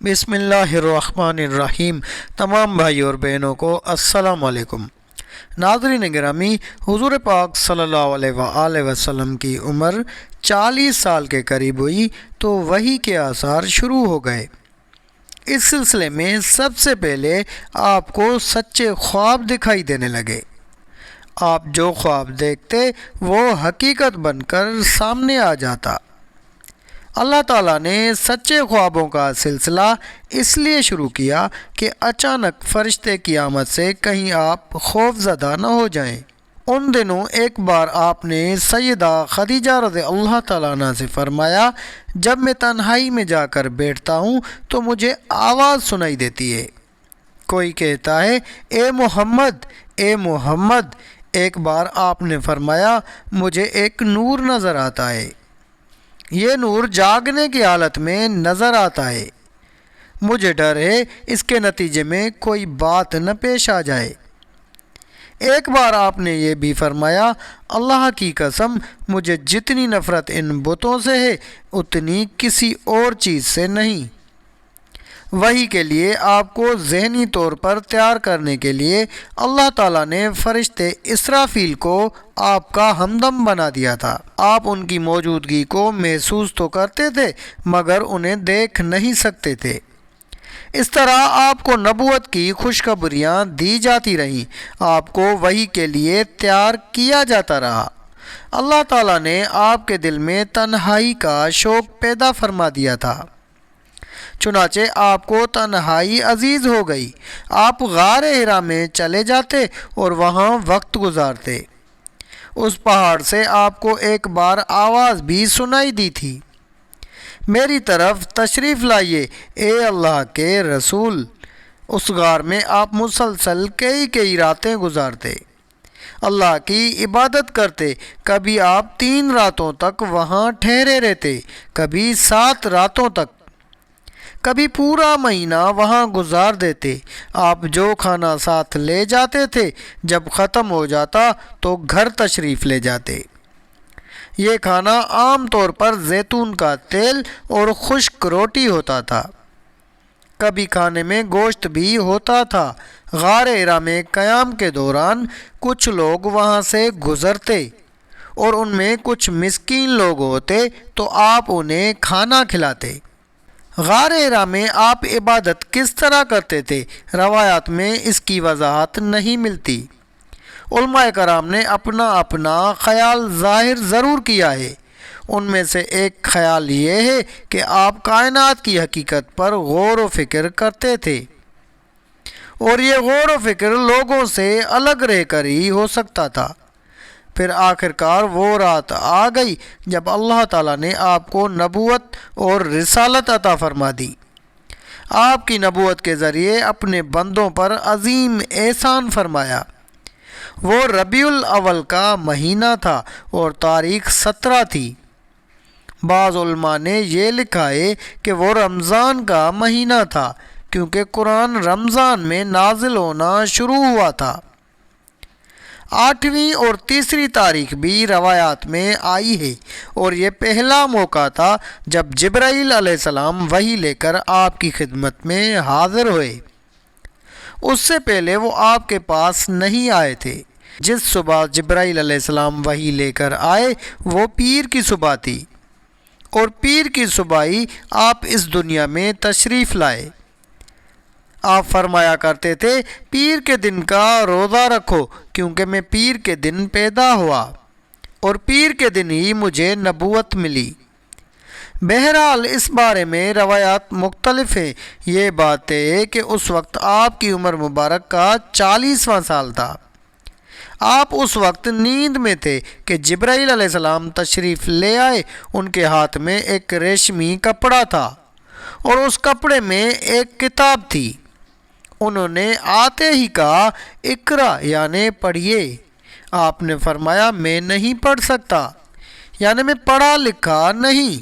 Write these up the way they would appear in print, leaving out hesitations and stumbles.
بسم اللہ الرحمن الرحیم۔ تمام بھائی اور بہنوں کو السلام علیکم۔ ناظرین گرامی، حضور پاک صلی اللہ علیہ وآلہ وسلم کی عمر 40 سال کے قریب ہوئی تو وحی کے آثار شروع ہو گئے۔ اس سلسلے میں سب سے پہلے آپ کو سچے خواب دکھائی دینے لگے۔ آپ جو خواب دیکھتے وہ حقیقت بن کر سامنے آ جاتا۔ اللہ تعالیٰ نے سچے خوابوں کا سلسلہ اس لیے شروع کیا کہ اچانک فرشتے کی آمد سے کہیں آپ خوف زدہ نہ ہو جائیں۔ ان دنوں ایک بار آپ نے سیدہ خدیجہ رضی اللہ تعالیٰ عنہ سے فرمایا، جب میں تنہائی میں جا کر بیٹھتا ہوں تو مجھے آواز سنائی دیتی ہے، کوئی کہتا ہے اے محمد اے محمد۔ ایک بار آپ نے فرمایا، مجھے ایک نور نظر آتا ہے، یہ نور جاگنے کی حالت میں نظر آتا ہے، مجھے ڈر ہے اس کے نتیجے میں کوئی بات نہ پیش آ جائے۔ ایک بار آپ نے یہ بھی فرمایا، اللہ کی قسم مجھے جتنی نفرت ان بتوں سے ہے اتنی کسی اور چیز سے نہیں۔ وحی کے لیے آپ کو ذہنی طور پر تیار کرنے کے لیے اللہ تعالیٰ نے فرشتے اسرافیل کو آپ کا ہمدم بنا دیا تھا۔ آپ ان کی موجودگی کو محسوس تو کرتے تھے مگر انہیں دیکھ نہیں سکتے تھے۔ اس طرح آپ کو نبوت کی خوشخبریاں دی جاتی رہیں، آپ کو وحی کے لیے تیار کیا جاتا رہا۔ اللہ تعالیٰ نے آپ کے دل میں تنہائی کا شوق پیدا فرما دیا تھا، چنانچہ آپ کو تنہائی عزیز ہو گئی۔ آپ غار حرا میں چلے جاتے اور وہاں وقت گزارتے۔ اس پہاڑ سے آپ کو ایک بار آواز بھی سنائی دی تھی، میری طرف تشریف لائیے اے اللہ کے رسول۔ اس غار میں آپ مسلسل کئی راتیں گزارتے، اللہ کی عبادت کرتے۔ کبھی آپ 3 راتوں تک وہاں ٹھہرے رہتے، کبھی 7 راتوں تک، کبھی پورا مہینہ وہاں گزار دیتے۔ آپ جو کھانا ساتھ لے جاتے تھے جب ختم ہو جاتا تو گھر تشریف لے جاتے۔ یہ کھانا عام طور پر زیتون کا تیل اور خشک روٹی ہوتا تھا، کبھی کھانے میں گوشت بھی ہوتا تھا۔ غار حرا میں قیام کے دوران کچھ لوگ وہاں سے گزرتے اور ان میں کچھ مسکین لوگ ہوتے تو آپ انہیں کھانا کھلاتے۔ غار حرا میں آپ عبادت کس طرح کرتے تھے، روایات میں اس کی وضاحت نہیں ملتی۔ علماء کرام نے اپنا خیال ظاہر ضرور کیا ہے۔ ان میں سے ایک خیال یہ ہے کہ آپ کائنات کی حقیقت پر غور و فکر کرتے تھے، اور یہ غور و فکر لوگوں سے الگ رہ کر ہی ہو سکتا تھا۔ پھر آخرکار وہ رات آ گئی جب اللہ تعالیٰ نے آپ کو نبوت اور رسالت عطا فرما دی۔ آپ کی نبوت کے ذریعے اپنے بندوں پر عظیم احسان فرمایا۔ وہ ربیع الاول کا مہینہ تھا اور تاریخ 17 تھی۔ بعض علماء نے یہ لکھا ہے کہ وہ رمضان کا مہینہ تھا، کیونکہ قرآن رمضان میں نازل ہونا شروع ہوا تھا۔ 8ویں اور تیسری تاریخ بھی روایات میں آئی ہے، اور یہ پہلا موقع تھا جب جبرائیل علیہ السلام وحی لے کر آپ کی خدمت میں حاضر ہوئے۔ اس سے پہلے وہ آپ کے پاس نہیں آئے تھے۔ جس صبح جبرائیل علیہ السلام وحی لے کر آئے وہ پیر کی صبح تھی، اور پیر کی صبح ہی آپ اس دنیا میں تشریف لائے۔ آپ فرمایا کرتے تھے، پیر کے دن کا روزہ رکھو کیونکہ میں پیر کے دن پیدا ہوا اور پیر کے دن ہی مجھے نبوت ملی۔ بہرحال اس بارے میں روایات مختلف ہیں۔ یہ بات ہے کہ اس وقت آپ کی عمر مبارک کا 40واں سال تھا۔ آپ اس وقت نیند میں تھے کہ جبرائیل علیہ السلام تشریف لے آئے۔ ان کے ہاتھ میں ایک ریشمی کپڑا تھا اور اس کپڑے میں ایک کتاب تھی۔ انہوں نے آتے ہی کہا، اقرا یعنی پڑھیے۔ آپ نے فرمایا، میں نہیں پڑھ سکتا، یعنی میں پڑھا لکھا نہیں۔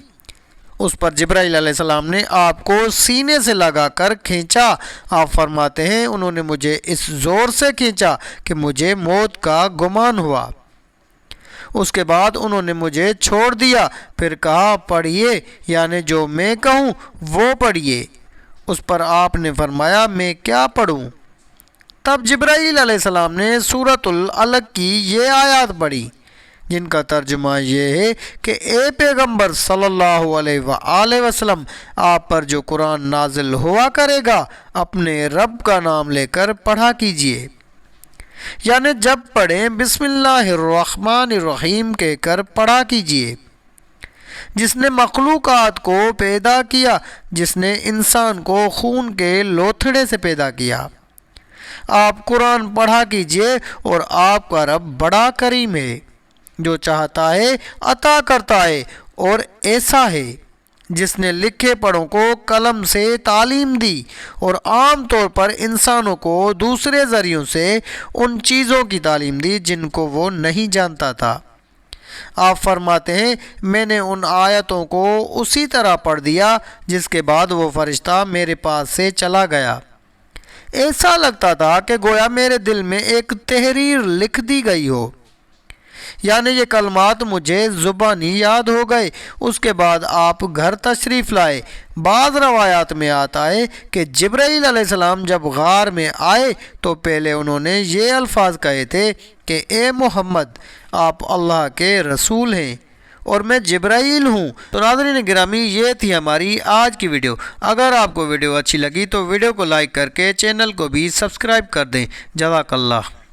اس پر جبرائیل علیہ السلام نے آپ کو سینے سے لگا کر کھینچا۔ آپ فرماتے ہیں، انہوں نے مجھے اس زور سے کھینچا کہ مجھے موت کا گمان ہوا۔ اس کے بعد انہوں نے مجھے چھوڑ دیا، پھر کہا، پڑھیے، یعنی جو میں کہوں وہ پڑھیے۔ اس پر آپ نے فرمایا میں کیا پڑھوں؟ تب جبرائیل علیہ السلام نے سورۃ العلق کی یہ آیات پڑھی جن کا ترجمہ یہ ہے کہ اے پیغمبر صلی اللہ علیہ وآلہ وسلم، آپ پر جو قرآن نازل ہوا کرے گا اپنے رب کا نام لے کر پڑھا کیجئے، یعنی جب پڑھیں بسم اللہ الرحمن الرحیم کہہ کر پڑھا کیجئے۔ جس نے مخلوقات کو پیدا کیا، جس نے انسان کو خون کے لوتھڑے سے پیدا کیا، آپ قرآن پڑھا کیجئے اور آپ کا رب بڑا کریم ہے، جو چاہتا ہے عطا کرتا ہے، اور ایسا ہے جس نے لکھے پڑھوں کو قلم سے تعلیم دی اور عام طور پر انسانوں کو دوسرے ذریعوں سے ان چیزوں کی تعلیم دی جن کو وہ نہیں جانتا تھا۔ آپ فرماتے ہیں میں نے ان آیتوں کو اسی طرح پڑھ دیا جس کے بعد وہ فرشتہ میرے پاس سے چلا گیا۔ ایسا لگتا تھا کہ گویا میرے دل میں ایک تحریر لکھ دی گئی ہو، یعنی یہ کلمات مجھے زبانی یاد ہو گئے۔ اس کے بعد آپ گھر تشریف لائے۔ بعض روایات میں آتا ہے کہ جبرائیل علیہ السلام جب غار میں آئے تو پہلے انہوں نے یہ الفاظ کہے تھے کہ اے محمد، آپ اللہ کے رسول ہیں اور میں جبرائیل ہوں۔ تو ناظرین گرامی، یہ تھی ہماری آج کی ویڈیو۔ اگر آپ کو ویڈیو اچھی لگی تو ویڈیو کو لائک کر کے چینل کو بھی سبسکرائب کر دیں۔ جزاک اللہ۔